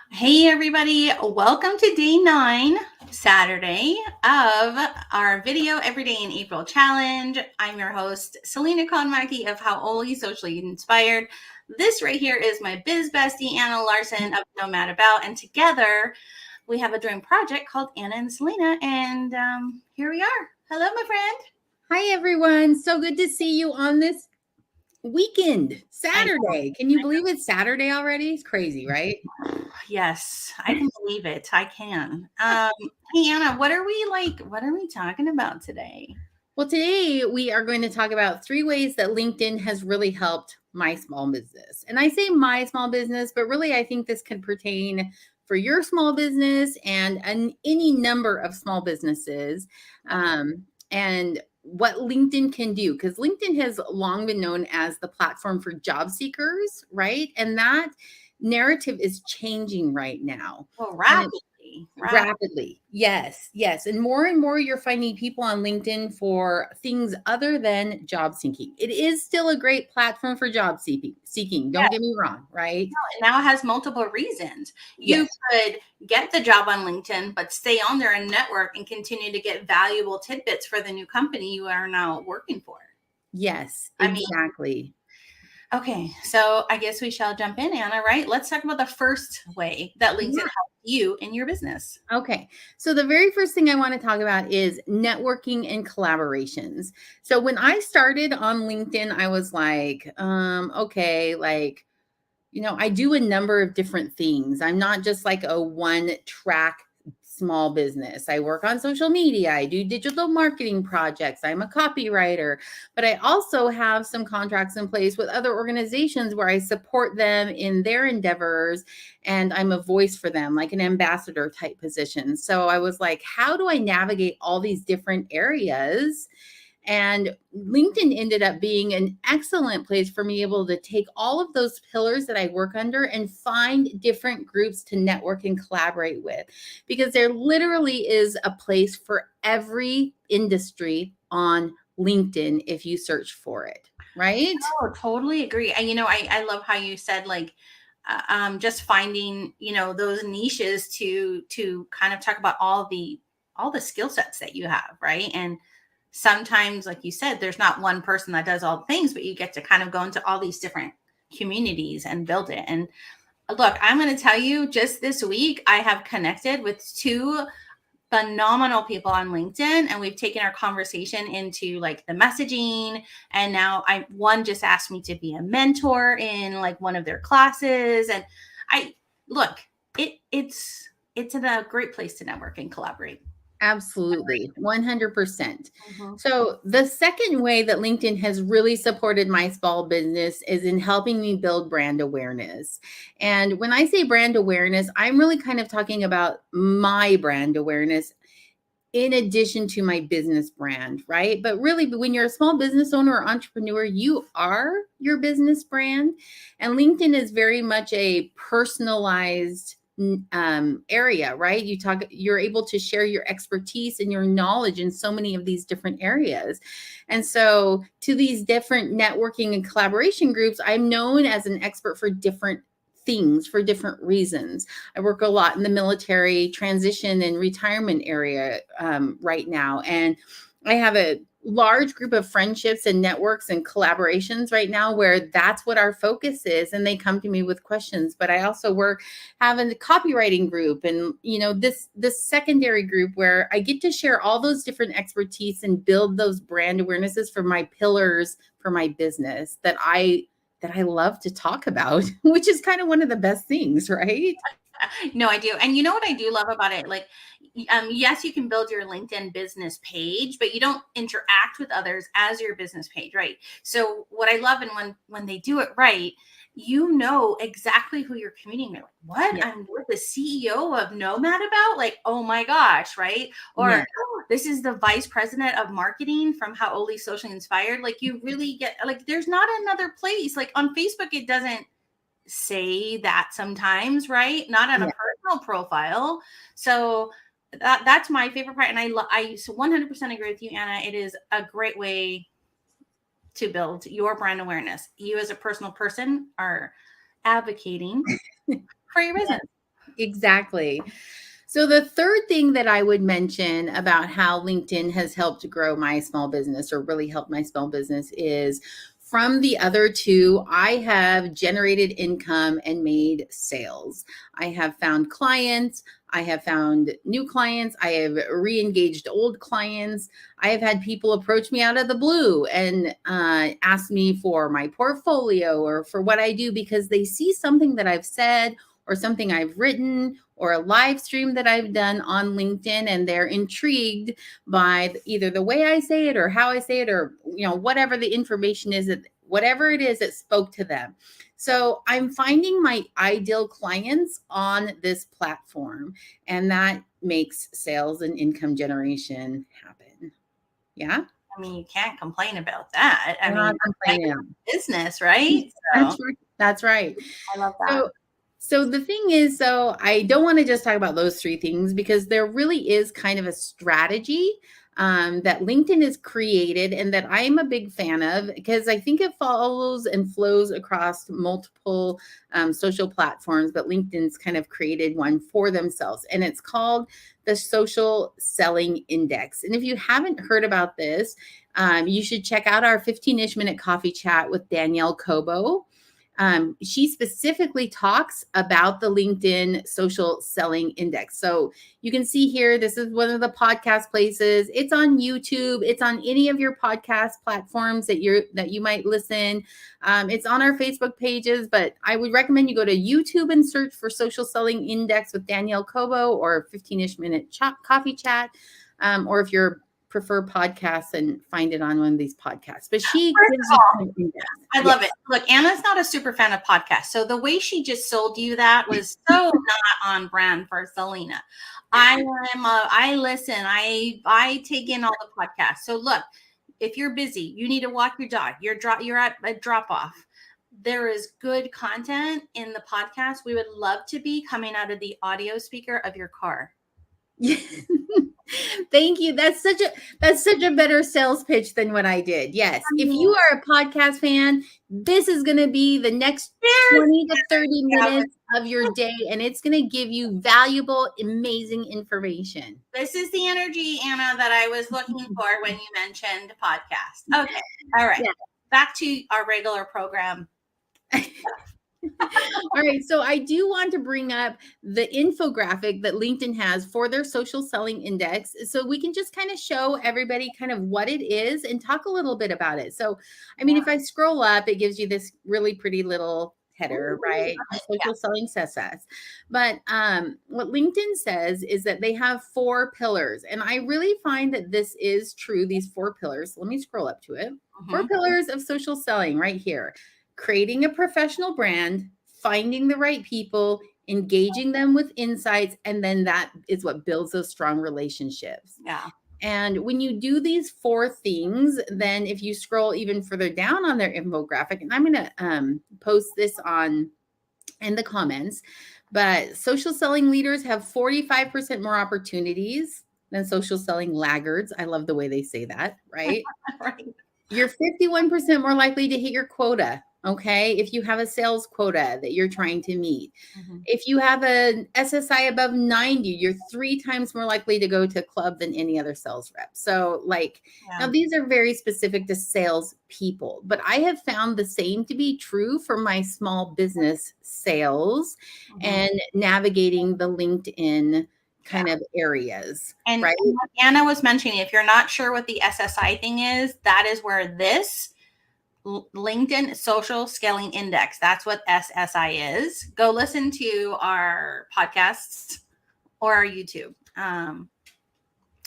Hey everybody, welcome to day 9, Saturday of our Video Every Day in April challenge. I'm your host, Selena Konmaki of Howly Socially Inspired. This right here is my biz bestie, Anna Larson of No Mad About, and together we have a joint project called Anna and Selena, and here we are. Hello, my friend. Hi, everyone. So good to see you on this weekend, Saturday. Can you believe it's Saturday already? It's crazy, right? Yes, I can believe it. I can. Hey, Anna, what are we talking about today? Well, today we are going to talk about 3 ways that LinkedIn has really helped my small business. And I say my small business, but really I think this can pertain for your small business and any number of small businesses. And what LinkedIn can do, because LinkedIn has long been known as the platform for job seekers, right? And that narrative is changing right now. Well, Rapidly. Yes. And more you're finding people on LinkedIn for things other than job seeking. It is still a great platform for job seeking. Don't get me wrong, right? It now has multiple reasons. You could get the job on LinkedIn, but stay on there and network and continue to get valuable tidbits for the new company you are now working for. Yes, exactly. Okay, so I guess we shall jump in, Anna, right? Let's talk about the first way that LinkedIn helped you in your business. Okay, so the very first thing I want to talk about is networking and collaborations. So when I started on LinkedIn, I was like, okay, like, I do a number of different things. I'm not just like a one track small business. I work on social media. I do digital marketing projects. I'm a copywriter, but I also have some contracts in place with other organizations where I support them in their endeavors and I'm a voice for them, like an ambassador type position. So I was like, how do I navigate all these different areas? And LinkedIn ended up being an excellent place for me able to take all of those pillars that I work under and find different groups to network and collaborate with, because there literally is a place for every industry on LinkedIn if you search for it, right? Oh, totally agree. And I love how you said like just finding, those niches to kind of talk about all the skill sets that you have, right? And sometimes, like you said, there's not one person that does all the things, but you get to kind of go into all these different communities and build it. And look, I'm going to tell you, just this week, I have connected with 2 phenomenal people on LinkedIn, and we've taken our conversation into like the messaging. And now one just asked me to be a mentor in like one of their classes. And it's a great place to network and collaborate. Absolutely, 100%. So the second way that LinkedIn has really supported my small business is in helping me build brand awareness. And when I say brand awareness, I'm really kind of talking about my brand awareness in addition to my business brand, right? But really, when you're a small business owner or entrepreneur, you are your business brand. And LinkedIn is very much a personalized area, right? You're able to share your expertise and your knowledge in so many of these different areas. And so to these different networking and collaboration groups, I'm known as an expert for different things for different reasons. I work a lot in the military transition and retirement area right now. And I have a large group of friendships and networks and collaborations right now where that's what our focus is, and they come to me with questions. But I also have a copywriting group, and this secondary group where I get to share all those different expertise and build those brand awarenesses for my pillars for my business that I love to talk about, which is kind of one of the best things, right? No, I do. And you know what I do love about it? Like, yes, you can build your LinkedIn business page, but you don't interact with others as your business page, right? So what I love, and when they do it right, you know exactly who you're communicating with. What? Yeah. I'm with the CEO of Nomad About? Like, oh my gosh, right? Or oh, this is the vice president of marketing from Howly Socially Inspired. Like, you really get, like, there's not another place. Like on Facebook, it doesn't say that sometimes, right? Not on a personal profile. So that's my favorite part. And I 100% agree with you, Anna. It is a great way to build your brand awareness. You as a personal person are advocating for your business. Exactly. So the third thing that I would mention about how LinkedIn has helped grow my small business, or really helped my small business, is from the other two, I have generated income and made sales. I have found clients. I have found new clients. I have re-engaged old clients. I have had people approach me out of the blue and ask me for my portfolio or for what I do, because they see something that I've said or something I've written or a live stream that I've done on LinkedIn, and they're intrigued by either the way I say it or how I say it, or whatever the information is, that whatever it is that spoke to them. So I'm finding my ideal clients on this platform, and that makes sales and income generation happen. Yeah. I mean, you can't complain about that. I mean, business, right? So. That's right. I love that. So the thing is, I don't want to just talk about those three things, because there really is kind of a strategy that LinkedIn has created and that I'm a big fan of, because I think it follows and flows across multiple social platforms, but LinkedIn's kind of created one for themselves, and it's called the Social Selling Index. And if you haven't heard about this, you should check out our 15-ish minute coffee chat with Danielle Cobo. She specifically talks about the LinkedIn Social Selling Index. So you can see here, this is one of the podcast places. It's on YouTube. It's on any of your podcast platforms that you might listen. It's on our Facebook pages, but I would recommend you go to YouTube and search for Social Selling Index with Danielle Cobo, or 15-ish minute coffee chat. Or if you're prefer podcasts, and find it on one of these podcasts. But she gives you I love it. Look, Anna's not a super fan of podcasts, so the way she just sold you that was so not on brand for Selena. I listen, I take in all the podcasts. So look, if you're busy, you need to walk your dog, you're at a drop off, there is good content in the podcast. We would love to be coming out of the audio speaker of your car. Thank you. That's such a better sales pitch than what I did. Yes. If you are a podcast fan, this is going to be the next 20 to 30 minutes of your day, and it's going to give you valuable, amazing information. This is the energy, Anna, that I was looking for when you mentioned podcast. Okay. All right. Yeah. Back to our regular program. All right. So I do want to bring up the infographic that LinkedIn has for their social selling index, so we can just kind of show everybody kind of what it is and talk a little bit about it. So, I mean, if I scroll up, it gives you this really pretty little header, right? Social selling success. But what LinkedIn says is that they have 4 pillars. And I really find that this is true, these 4 pillars. Let me scroll up to it. 4 pillars of social selling right here. Creating a professional brand, finding the right people, engaging them with insights, and then that is what builds those strong relationships. Yeah. And when you do these 4 things, then if you scroll even further down on their infographic, and I'm going to post this in the comments, but social selling leaders have 45% more opportunities than social selling laggards. I love the way they say that, right? Right. You're 51% more likely to hit your quota. Okay. If you have a sales quota that you're trying to meet, if you have an SSI above 90, you're 3 times more likely to go to club than any other sales rep. So now these are very specific to sales people, but I have found the same to be true for my small business sales and navigating the LinkedIn kind of areas. And right? Anna was mentioning, if you're not sure what the SSI thing is, that is where this LinkedIn Social Scaling Index, that's what SSI is. Go listen to our podcasts or our YouTube.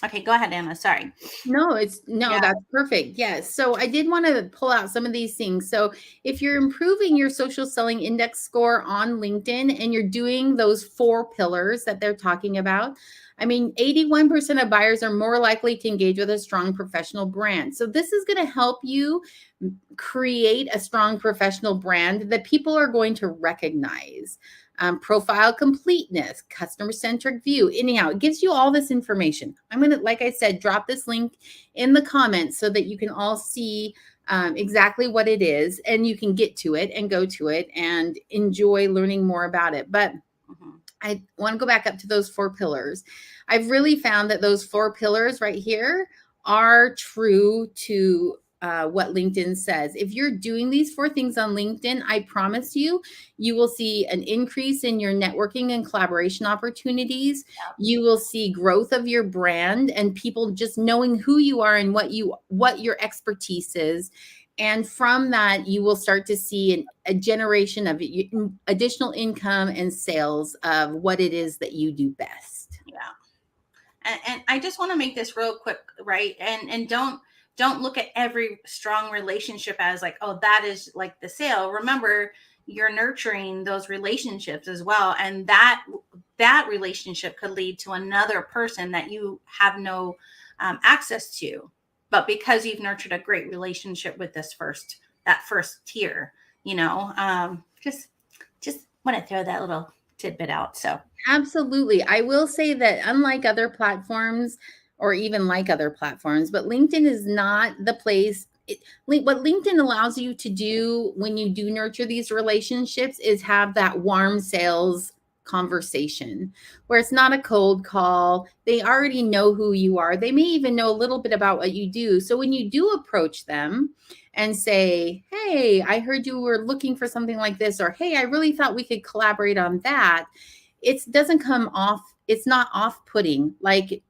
Okay, go ahead, Anna. Sorry. No, Yeah. that's perfect. Yes. So I did want to pull out some of these things. So if you're improving your social selling index score on LinkedIn and you're doing those 4 pillars that they're talking about, I mean, 81% of buyers are more likely to engage with a strong professional brand. So this is going to help you create a strong professional brand that people are going to recognize. Profile completeness, customer centric view. Anyhow, it gives you all this information. I'm going to, like I said, drop this link in the comments so that you can all see exactly what it is and you can get to it and go to it and enjoy learning more about it. But I want to go back up to those 4 pillars. I've really found that those 4 pillars right here are true to what LinkedIn says. If you're doing these 4 things on LinkedIn, I promise you, you will see an increase in your networking and collaboration opportunities. You will see growth of your brand and people just knowing who you are and what your expertise is. And from that, you will start to see a generation of additional income and sales of what it is that you do best. Yeah. And I just want to make this real quick, right? And don't look at every strong relationship as like, oh, that is like the sale. Remember, you're nurturing those relationships as well, and that relationship could lead to another person that you have no access to, but because you've nurtured a great relationship with that first tier, just want to throw that little tidbit out. So Absolutely. I will say that unlike other platforms, or even like other platforms, but LinkedIn is not the place. What LinkedIn allows you to do when you do nurture these relationships is have that warm sales conversation where it's not a cold call. They already know who you are. They may even know a little bit about what you do. So when you do approach them and say, hey, I heard you were looking for something like this, or hey, I really thought we could collaborate on that, it doesn't come off. It's not off-putting like,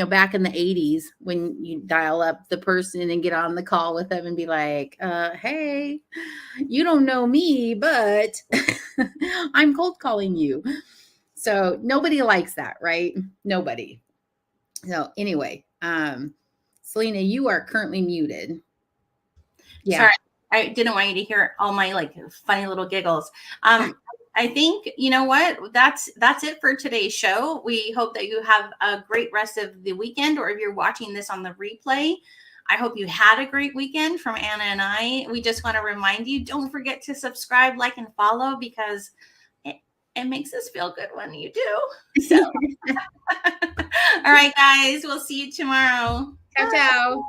back in the 80s when you dial up the person and get on the call with them and be like, hey, you don't know me, but I'm cold calling you. So nobody likes that, right? Nobody. So anyway, Selena, you are currently muted. Yeah. Sorry, I didn't want you to hear all my like funny little giggles. I think, you know what, that's it for today's show. We hope that you have a great rest of the weekend, or if you're watching this on the replay, I hope you had a great weekend from Anna and I. We just want to remind you, don't forget to subscribe, like, and follow, because it makes us feel good when you do. So, all right, guys, we'll see you tomorrow. Ciao, ciao.